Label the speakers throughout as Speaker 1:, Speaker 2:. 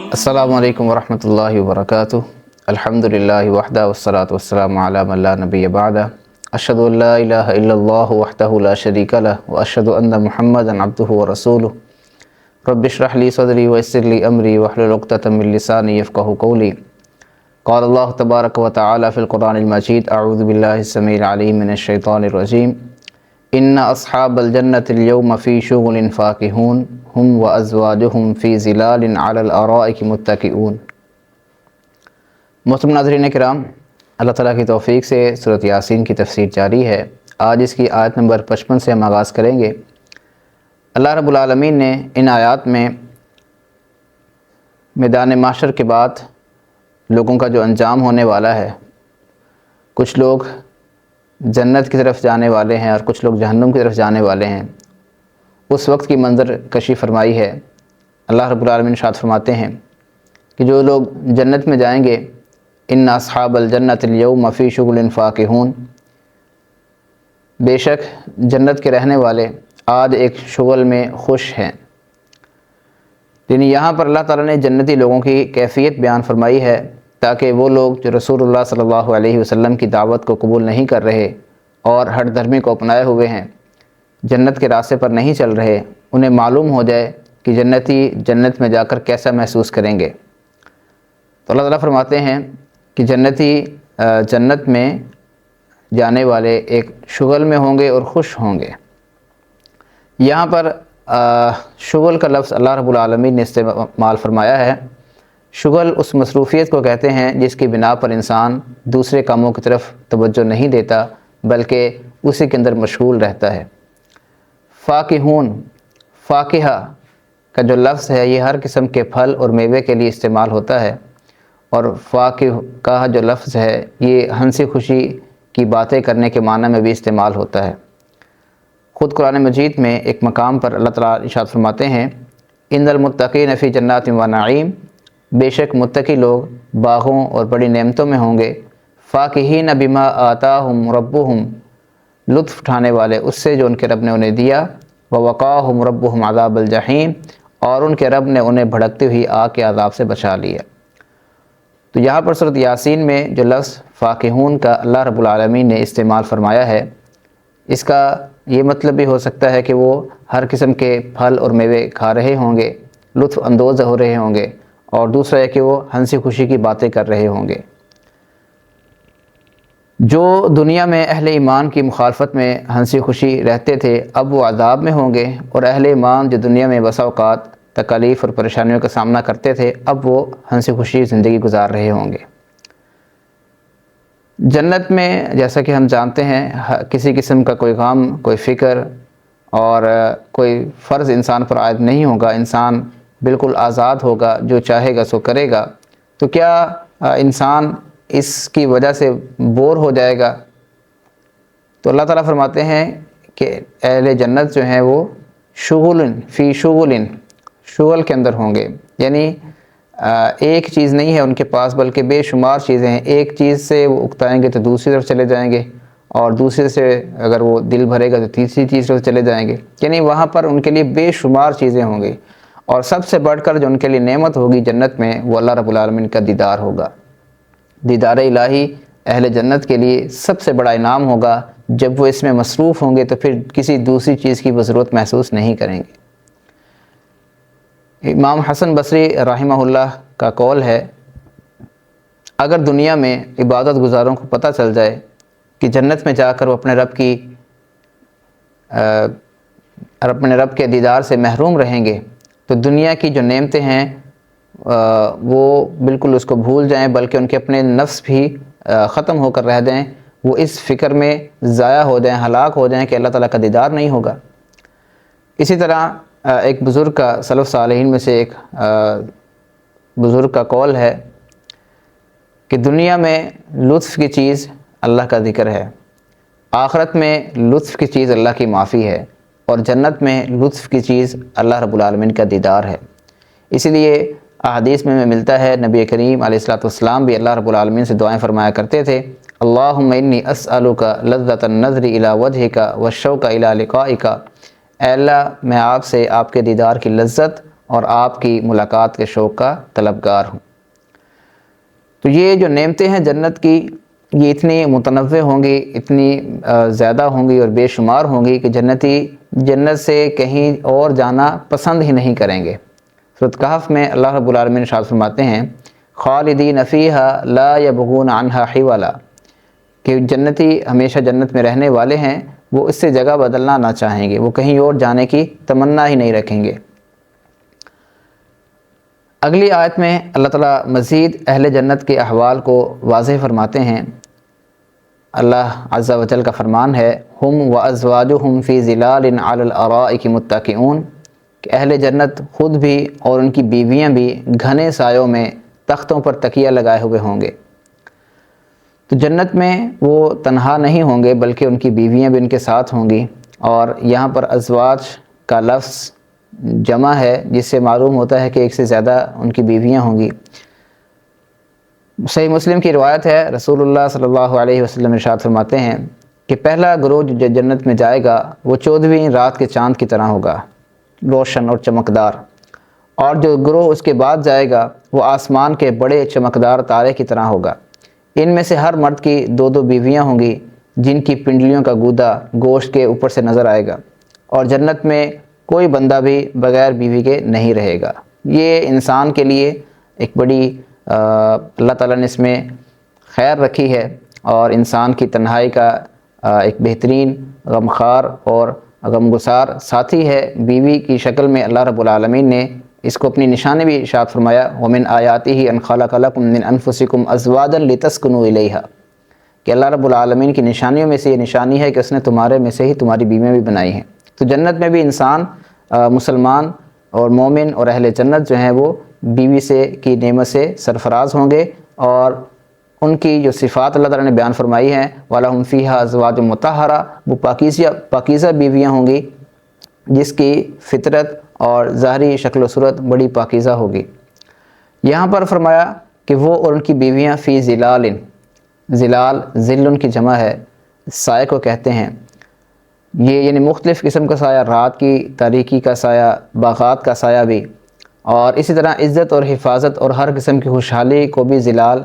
Speaker 1: السلام علیکم ورحمۃ اللہ وبرکاتہ۔ الحمدللہ وحدہ والصلاۃ والسلام علی من لا نبی بعدہ، اشہد ان لا الہ الا اللہ وحدہ لا شریک لہ واشہد ان محمدا عبدہ ورسولہ۔ رب اشرح لی صدری ویسر لی امری واحلل عقدۃ من لسانی یفقہوا قولی۔ قال اللہ تبارک و تعالی فی القرآن المجید، اعوذ باللہ السمیع العلیم من الشیطان الرجیم، ان اصحاب الجنۃ اليوم فی شغل فاکہون ہم وازواجہم فی ظلال علی الارائک متکئون۔ محترم ناظرین کرام، اللہ تعالیٰ کی توفیق سے سورۃ یاسین کی تفسیر جاری ہے۔ آج اس کی آیت نمبر 55 سے ہم آغاز کریں گے۔ اللہ رب العالمین نے ان آیات میں میدان محشر کے بعد لوگوں کا جو انجام ہونے والا ہے، کچھ لوگ جنت کی طرف جانے والے ہیں اور کچھ لوگ جہنم کی طرف جانے والے ہیں، اس وقت کی منظر کشی فرمائی ہے۔ اللہ رب العالمین ارشاد فرماتے ہیں کہ جو لوگ جنت میں جائیں گے، ان اصحاب الجنۃ اليوم فی شغل فاکہون، بے شک جنت کے رہنے والے آج ایک شغل میں خوش ہیں۔ یعنی یہاں پر اللہ تعالیٰ نے جنتی لوگوں کی کیفیت بیان فرمائی ہے تاکہ وہ لوگ جو رسول اللہ صلی اللہ علیہ وسلم کی دعوت کو قبول نہیں کر رہے اور ہٹ دھرمی کو اپنائے ہوئے ہیں، جنت کے راستے پر نہیں چل رہے، انہیں معلوم ہو جائے کہ جنتی جنت میں جا کر کیسا محسوس کریں گے۔ تو اللہ تعالیٰ فرماتے ہیں کہ جنتی جنت میں جانے والے ایک شغل میں ہوں گے اور خوش ہوں گے۔ یہاں پر شغل کا لفظ اللہ رب العالمین نے استعمال فرمایا ہے۔ شغل اس مصروفیت کو کہتے ہیں جس کی بنا پر انسان دوسرے کاموں کی طرف توجہ نہیں دیتا بلکہ اسی کے اندر مشغول رہتا ہے۔ فاکہون، فاکہہ کا جو لفظ ہے یہ ہر قسم کے پھل اور میوے کے لیے استعمال ہوتا ہے، اور فاکہ کا جو لفظ ہے یہ ہنسی خوشی کی باتیں کرنے کے معنی میں بھی استعمال ہوتا ہے۔ خود قرآن مجید میں ایک مقام پر اللہ تعالیٰ ارشاد فرماتے ہیں، ان المتقین فی جنات و نعیم، بے شک متقی لوگ باغوں اور بڑی نعمتوں میں ہوں گے، فاکہین بما آتاہم ربہم، لطف اٹھانے والے اس سے جو ان کے رب نے انہیں دیا، ووقاہم ربہم عذاب الجحیم، اور ان کے رب نے انہیں بھڑکتی ہوئی آگ کے عذاب سے بچا لیا۔ تو یہاں پر سورۃ یاسین میں جو لفظ فاکہون کا اللہ رب العالمین نے استعمال فرمایا ہے، اس کا یہ مطلب بھی ہو سکتا ہے کہ وہ ہر قسم کے پھل اور میوے کھا رہے ہوں گے، لطف اندوز ہو رہے ہوں گے، اور دوسرا ہے کہ وہ ہنسی خوشی کی باتیں کر رہے ہوں گے۔ جو دنیا میں اہل ایمان کی مخالفت میں ہنسی خوشی رہتے تھے، اب وہ عذاب میں ہوں گے، اور اہل ایمان جو دنیا میں بسا اوقات تکالیف اور پریشانیوں کا سامنا کرتے تھے، اب وہ ہنسی خوشی زندگی گزار رہے ہوں گے۔ جنت میں جیسا کہ ہم جانتے ہیں کسی قسم کا کوئی غم، کوئی فکر اور کوئی فرض انسان پر عائد نہیں ہوگا، انسان بالکل آزاد ہوگا، جو چاہے گا سو کرے گا۔ تو کیا انسان اس کی وجہ سے بور ہو جائے گا؟ تو اللہ تعالیٰ فرماتے ہیں کہ اہل جنت جو ہیں وہ شغل فی شغل، شغل کے اندر ہوں گے، یعنی ایک چیز نہیں ہے ان کے پاس بلکہ بے شمار چیزیں ہیں۔ ایک چیز سے وہ اکتائیں گے تو دوسری طرف چلے جائیں گے، اور دوسرے سے اگر وہ دل بھرے گا تو تیسری چیز طرف چلے جائیں گے، یعنی وہاں پر ان کے لیے بے شمار چیزیں ہوں گی، اور سب سے بڑھ کر جو ان کے لیے نعمت ہوگی جنت میں وہ اللہ رب العالمین کا دیدار ہوگا۔ دیدار الہی اہل جنت کے لیے سب سے بڑا انعام ہوگا۔ جب وہ اس میں مصروف ہوں گے تو پھر کسی دوسری چیز کی ضرورت محسوس نہیں کریں گے۔ امام حسن بصری رحمہ اللہ کا قول ہے، اگر دنیا میں عبادت گزاروں کو پتہ چل جائے کہ جنت میں جا کر وہ اپنے رب کے دیدار سے محروم رہیں گے تو دنیا کی جو نعمتیں ہیں وہ بالکل اس کو بھول جائیں، بلکہ ان کے اپنے نفس بھی ختم ہو کر رہ جائیں، وہ اس فکر میں ضائع ہو جائیں، ہلاک ہو جائیں کہ اللہ تعالیٰ کا دیدار نہیں ہوگا۔ اسی طرح ایک بزرگ کا، سلف صالحین میں سے ایک بزرگ کا قول ہے کہ دنیا میں لطف کی چیز اللہ کا ذکر ہے، آخرت میں لطف کی چیز اللہ کی معافی ہے، اور جنت میں لطف کی چیز اللہ رب العالمین کا دیدار ہے۔ اسی لیے احادیث میں ملتا ہے، نبی کریم علیہ الصلوۃ والسلام بھی اللہ رب العالمین سے دعائیں فرمایا کرتے تھے، اللہم انی اسألک لذۃ النظر الی وجہک والشوق الی لقائک، اے اللہ میں آپ سے آپ کے دیدار کی لذت اور آپ کی ملاقات کے شوق کا طلبگار ہوں۔ تو یہ جو نعمتیں ہیں جنت کی، یہ اتنی متنوع ہوں گی، اتنی زیادہ ہوں گی اور بے شمار ہوں گی کہ جنتی جنت سے کہیں اور جانا پسند ہی نہیں کریں گے۔ سورۃ کہف میں اللہ رب العالمین ارشاد فرماتے ہیں خالدین فیہا لا یبغون عنہا حولا، کہ جنتی ہمیشہ جنت میں رہنے والے ہیں، وہ اس سے جگہ بدلنا نہ چاہیں گے، وہ کہیں اور جانے کی تمنا ہی نہیں رکھیں گے۔ اگلی آیت میں اللہ تعالیٰ مزید اہل جنت کے احوال کو واضح فرماتے ہیں۔ اللہ عز و جل کا فرمان ہے ہم وازواجہم فی ظلال علی الارائک متکئون، کہ اہل جنت خود بھی اور ان کی بیویاں بھی گھنے سایوں میں تختوں پر تکیہ لگائے ہوئے ہوں گے۔ تو جنت میں وہ تنہا نہیں ہوں گے بلکہ ان کی بیویاں بھی ان کے ساتھ ہوں گی، اور یہاں پر ازواج کا لفظ جمع ہے جس سے معلوم ہوتا ہے کہ ایک سے زیادہ ان کی بیویاں ہوں گی۔ صحیح مسلم کی روایت ہے، رسول اللہ صلی اللہ علیہ وسلم ارشاد فرماتے ہیں کہ پہلا گروہ جو جنت میں جائے گا وہ 14ویں رات کے چاند کی طرح ہوگا، روشن اور چمکدار، اور جو گروہ اس کے بعد جائے گا وہ آسمان کے بڑے چمکدار تارے کی طرح ہوگا۔ ان میں سے ہر مرد کی 2 بیویاں ہوں گی جن کی پنڈلیوں کا گودا گوشت کے اوپر سے نظر آئے گا، اور جنت میں کوئی بندہ بھی بغیر بیوی کے نہیں رہے گا۔ یہ انسان کے لیے ایک بڑی اللہ تعالیٰ نے اس میں خیر رکھی ہے، اور انسان کی تنہائی کا ایک بہترین غمخوار اور غمگسار ساتھی ہے۔ بیوی کی شکل میں اللہ رب العالمین نے اس کو اپنی نشانی بھی ارشاد فرمایا وَمِنْ آیَاتِهِ أَنْ خَلَقَ لَكُم مِّنْ أَنفُسِكُمْ أَزْوَاجًا لِتَسْكُنُوا إِلَيْهَا، کہ اللہ رب العالمین کی نشانیوں میں سے یہ نشانی ہے کہ اس نے تمہارے میں سے ہی تمہاری بیویاں بھی بنائی ہیں۔ تو جنت میں بھی انسان مسلمان اور مومن اور اہل جنت جو ہیں وہ بیوی سے کی نعمت سے سرفراز ہوں گے، اور ان کی جو صفات اللہ تعالیٰ نے بیان فرمائی ہیں وَلَهُمْ فِيهَا أَزْوَاجٌ مُطَهَّرَةٌ، وہ پاکیزہ بیویاں ہوں گی جس کی فطرت اور ظاہری شکل و صورت بڑی پاکیزہ ہوگی۔ یہاں پر فرمایا کہ وہ اور ان کی بیویاں فی ظلال، ظلال ظل ان کی جمع ہے، سائے کو کہتے ہیں، یہ یعنی مختلف قسم کا سایہ، رات کی تاریکی کا سایہ، باغات کا سایہ بھی، اور اسی طرح عزت اور حفاظت اور ہر قسم کی خوشحالی کو بھی ظلال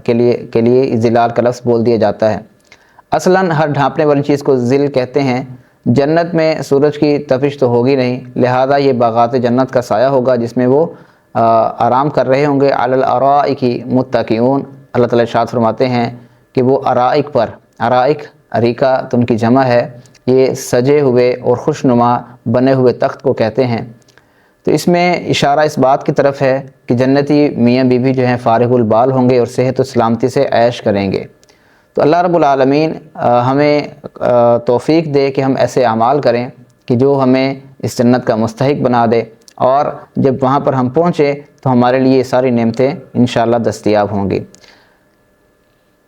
Speaker 1: کے لیے ظلال کا لفظ بول دیا جاتا ہے۔ اصلاً ہر ڈھانپنے والی چیز کو ظل کہتے ہیں۔ جنت میں سورج کی تپش تو ہوگی نہیں، لہذا یہ باغات جنت کا سایہ ہوگا جس میں وہ آرام کر رہے ہوں گے۔ علی الارائک متکئون، اللہ تعالیٰ ارشاد فرماتے ہیں کہ وہ ارائک پر، ارائک اریکہ تو ان کی جمع ہے، یہ سجے ہوئے اور خوشنما بنے ہوئے تخت کو کہتے ہیں۔ تو اس میں اشارہ اس بات کی طرف ہے کہ جنتی میاں بیوی جو ہیں فارغ البال ہوں گے اور صحت و سلامتی سے عیش کریں گے۔ تو اللہ رب العالمین ہمیں توفیق دے کہ ہم ایسے اعمال کریں کہ جو ہمیں اس جنت کا مستحق بنا دے، اور جب وہاں پر ہم پہنچے تو ہمارے لیے یہ ساری نعمتیں انشاءاللہ دستیاب ہوں گی۔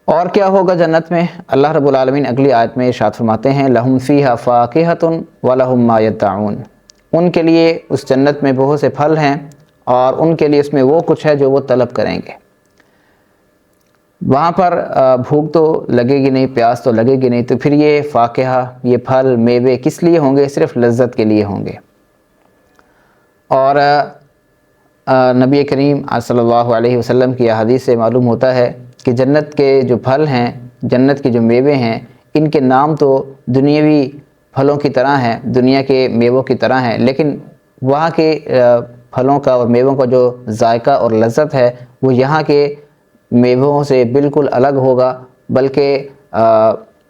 Speaker 1: اور کیا ہوگا جنت میں؟ اللہ رب العالمین اگلی آیت میں ارشاد فرماتے ہیں لَهُمْ فِيهَا فَاكِهَةٌ وَلَهُمْ مَا يَدَّعُونَ، ان کے لیے اس جنت میں بہت سے پھل ہیں، اور ان کے لیے اس میں وہ کچھ ہے جو وہ طلب کریں گے۔ وہاں پر بھوک تو لگے گی نہیں، پیاس تو لگے گی نہیں، تو پھر یہ فاکہہ، یہ پھل میوے کس لیے ہوں گے؟ صرف لذت کے لیے ہوں گے۔ اور نبی کریم صلی اللہ علیہ وسلم کی حدیث سے معلوم ہوتا ہے کہ جنت کے جو پھل ہیں، جنت کے جو میوے ہیں، ان کے نام تو دنیاوی پھلوں کی طرح ہیں، دنیا کے میووں کی طرح ہیں، لیکن وہاں کے پھلوں کا اور میووں کا جو ذائقہ اور لذت ہے وہ یہاں کے میووں سے بالکل الگ ہوگا، بلکہ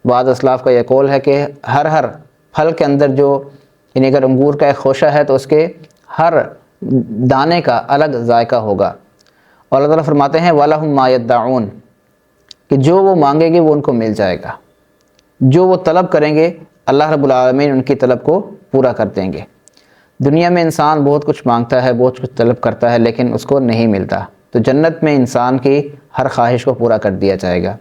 Speaker 1: بعض اسلاف کا یہ قول ہے کہ ہر پھل کے اندر جو، یعنی اگر انگور کا ایک خوشہ ہے تو اس کے ہر دانے کا الگ ذائقہ ہوگا۔ اور اللہ تعالیٰ فرماتے ہیں وَلَهُمْ مَا يَدَّعُونَ، کہ جو وہ مانگیں گے وہ ان کو مل جائے گا، جو وہ طلب کریں گے اللہ رب العالمین ان کی طلب کو پورا کر دیں گے۔ دنیا میں انسان بہت کچھ مانگتا ہے، بہت کچھ طلب کرتا ہے، لیکن اس کو نہیں ملتا، تو جنت میں انسان کی ہر خواہش کو پورا کر دیا جائے گا۔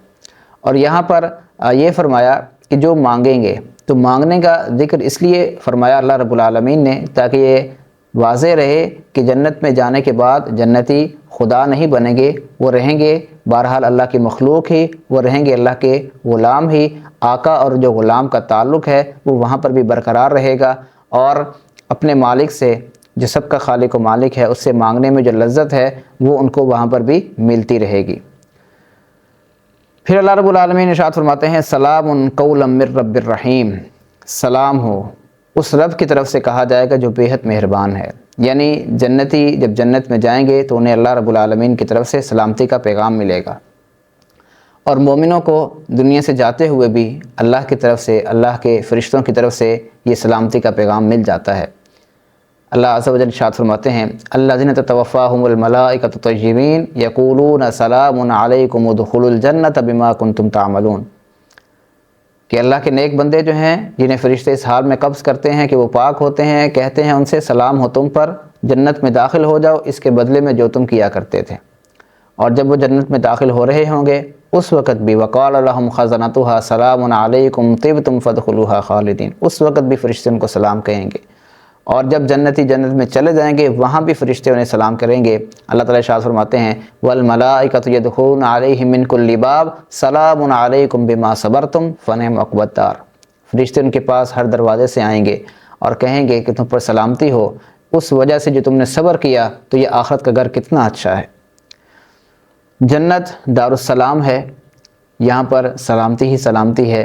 Speaker 1: اور یہاں پر یہ فرمایا کہ جو مانگیں گے، تو مانگنے کا ذکر اس لیے فرمایا اللہ رب العالمین نے تاکہ یہ واضح رہے کہ جنت میں جانے کے بعد جنتی خدا نہیں بنیں گے، وہ رہیں گے بہرحال اللہ کی مخلوق ہی، وہ رہیں گے اللہ کے غلام ہی۔ آقا اور جو غلام کا تعلق ہے وہ وہاں پر بھی برقرار رہے گا، اور اپنے مالک سے جو سب کا خالق و مالک ہے، اس سے مانگنے میں جو لذت ہے وہ ان کو وہاں پر بھی ملتی رہے گی۔ پھر اللہ رب العالمین ارشاد فرماتے ہیں سلام قولا من رب الرحیم، سلام ہو اس رب کی طرف سے کہا جائے گا جو بے حد مہربان ہے۔ یعنی جنتی جب جنت میں جائیں گے تو انہیں اللہ رب العالمین کی طرف سے سلامتی کا پیغام ملے گا، اور مومنوں کو دنیا سے جاتے ہوئے بھی اللہ کی طرف سے، اللہ کے فرشتوں کی طرف سے یہ سلامتی کا پیغام مل جاتا ہے۔ اللہ عز و جل ارشاد فرماتے ہیں الذین تتوفاہم الملائکۃ طیبین یقولون سلام علیکم ادخلوا الجنۃ بما کنتم تعملون، کہ اللہ کے نیک بندے جو ہیں جنہیں فرشتے اس حال میں قبض کرتے ہیں کہ وہ پاک ہوتے ہیں، کہتے ہیں ان سے سلام ہو تم پر، جنت میں داخل ہو جاؤ اس کے بدلے میں جو تم کیا کرتے تھے۔ اور جب وہ جنت میں داخل ہو رہے ہوں گے اس وقت بھی وقال لهم خزنتها سلام علیکم طبتم فادخلوها خالدین، اس وقت بھی فرشتے ان کو سلام کہیں گے۔ اور جب جنتی جنت میں چلے جائیں گے وہاں بھی فرشتے انہیں سلام کریں گے۔ اللہ تعالیٰ ارشاد فرماتے ہیں والملائکۃ یدخلون علیہم من کل باب سلام علیکم بما صبرتم فنعم عقبی الدار، فرشتے ان کے پاس ہر دروازے سے آئیں گے اور کہیں گے کہ تم پر سلامتی ہو اس وجہ سے جو تم نے صبر کیا، تو یہ آخرت کا گھر کتنا اچھا ہے۔ جنت دار السلام ہے، یہاں پر سلامتی ہی سلامتی ہے،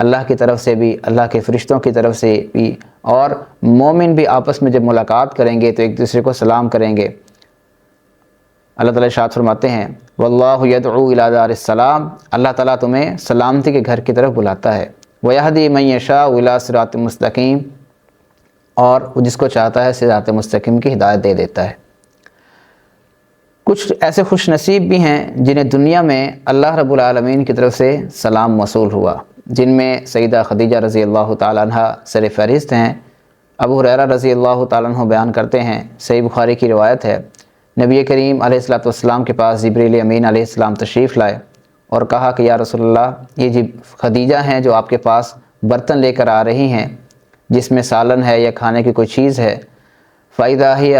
Speaker 1: اللہ کی طرف سے بھی، اللہ کے فرشتوں کی طرف سے بھی، اور مومن بھی آپس میں جب ملاقات کریں گے تو ایک دوسرے کو سلام کریں گے۔ اللہ تعالیٰ ارشاد فرماتے ہیں واللہ یدعو الی دار السلام، اللہ تعالیٰ تمہیں سلامتی کے گھر کی طرف بلاتا ہے، ویہدی من یشاء الی صراط مستقیم، اور وہ جس کو چاہتا ہے صراط مستقیم کی ہدایت دے دیتا ہے۔ کچھ ایسے خوش نصیب بھی ہیں جنہیں دنیا میں اللہ رب العالمین کی طرف سے سلام موصول ہوا، جن میں سیدہ خدیجہ رضی اللہ تعالیٰ عنہ سر فہرست ہیں۔ ابو ہریرہ رضی اللہ تعالیٰ عنہ بیان کرتے ہیں، صحیح بخاری کی روایت ہے، نبی کریم علیہ السلام کے پاس جبریل امین علیہ السلام تشریف لائے اور کہا کہ یا رسول اللہ، یہ خدیجہ ہیں جو آپ کے پاس برتن لے کر آ رہی ہیں جس میں سالن ہے یا کھانے کی کوئی چیز ہے، فَإِذَا هِيَ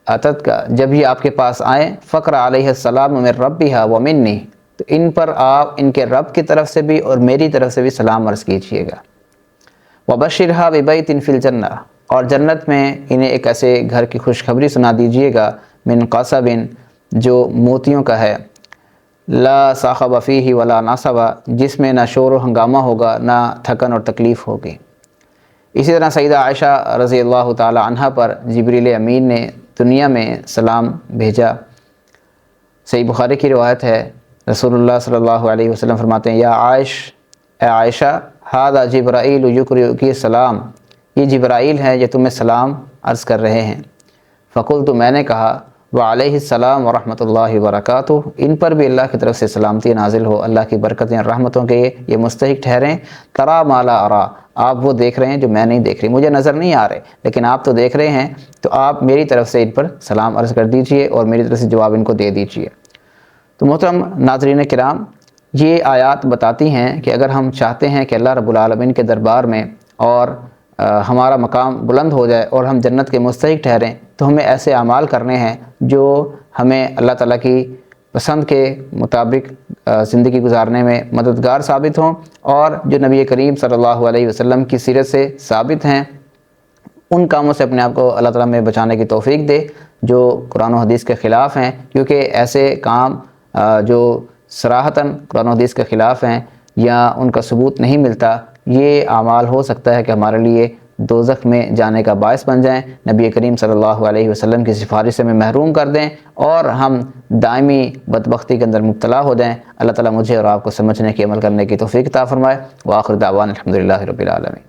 Speaker 1: أَتَتْكَ جب ہی آپ کے پاس آئیں فَقْرَ عَلَيْهَا السَّلَامُ مِن رَبِّهَا وَمِنِّي، تو ان پر آپ ان کے رب کی طرف سے بھی اور میری طرف سے بھی سلام عرض کیجئے گا۔ وَبَشِّرْهَا بِبَيْتٍ فِي الْجَنَّةِ، اور جنت میں انہیں ایک ایسے گھر کی خوشخبری سنا دیجئے گا، من قصب جو موتیوں کا ہے، لا صاخب فیہ ولا نصب جس میں نہ شور و ہنگامہ ہوگا نہ تھکن اور تکلیف ہوگی۔ اسی طرح سیدہ عائشہ رضی اللہ تعالی عنہ پر جبریل امین نے دنیا میں سلام بھیجا۔ صحیح بخاری کی روایت ہے، رسول اللہ صلی اللہ علیہ وسلم فرماتے ہیں یا اے عائشہ ھذا جبرائیل یقرئک السلام، یہ جبرائیل ہے جو تمہیں سلام عرض کر رہے ہیں۔ فقلت، میں نے کہا وعلیہ السلام ورحمۃ اللہ وبرکاتہ، ان پر بھی اللہ کی طرف سے سلامتی نازل ہو، اللہ کی برکتیں اور رحمتوں کے یہ مستحق ٹھہریں۔ ترا ما لا ارا، آپ وہ دیکھ رہے ہیں جو میں نہیں دیکھ رہی، مجھے نظر نہیں آ رہے لیکن آپ تو دیکھ رہے ہیں، تو آپ میری طرف سے ان پر سلام عرض کر دیجئے اور میری طرف سے جواب ان کو دے دیجئے۔ تو محترم ناظرین کرام، یہ آیات بتاتی ہیں کہ اگر ہم چاہتے ہیں کہ اللہ رب العالمین کے دربار میں اور ہمارا مقام بلند ہو جائے اور ہم جنت کے مستحق ٹھہریں، تو ہمیں ایسے اعمال کرنے ہیں جو ہمیں اللہ تعالیٰ کی پسند کے مطابق زندگی گزارنے میں مددگار ثابت ہوں، اور جو نبی کریم صلی اللہ علیہ وسلم کی سیرت سے ثابت ہیں، ان کاموں سے اپنے آپ کو اللہ تعالیٰ میں بچانے کی توفیق دے جو قرآن و حدیث کے خلاف ہیں، کیونکہ ایسے کام جو صراحتاً قرآن و حدیث کے خلاف ہیں یا ان کا ثبوت نہیں ملتا، یہ اعمال ہو سکتا ہے کہ ہمارے لیے دوزخ میں جانے کا باعث بن جائیں، نبی کریم صلی اللہ علیہ وسلم کی سفارش سے ہمیں محروم کر دیں اور ہم دائمی بدبختی کے اندر مبتلا ہو جائیں۔ اللہ تعالیٰ مجھے اور آپ کو سمجھنے کی، عمل کرنے کی توفیق عطا فرمائے۔ وآخر دعوانا الحمدللہ رب العالمین۔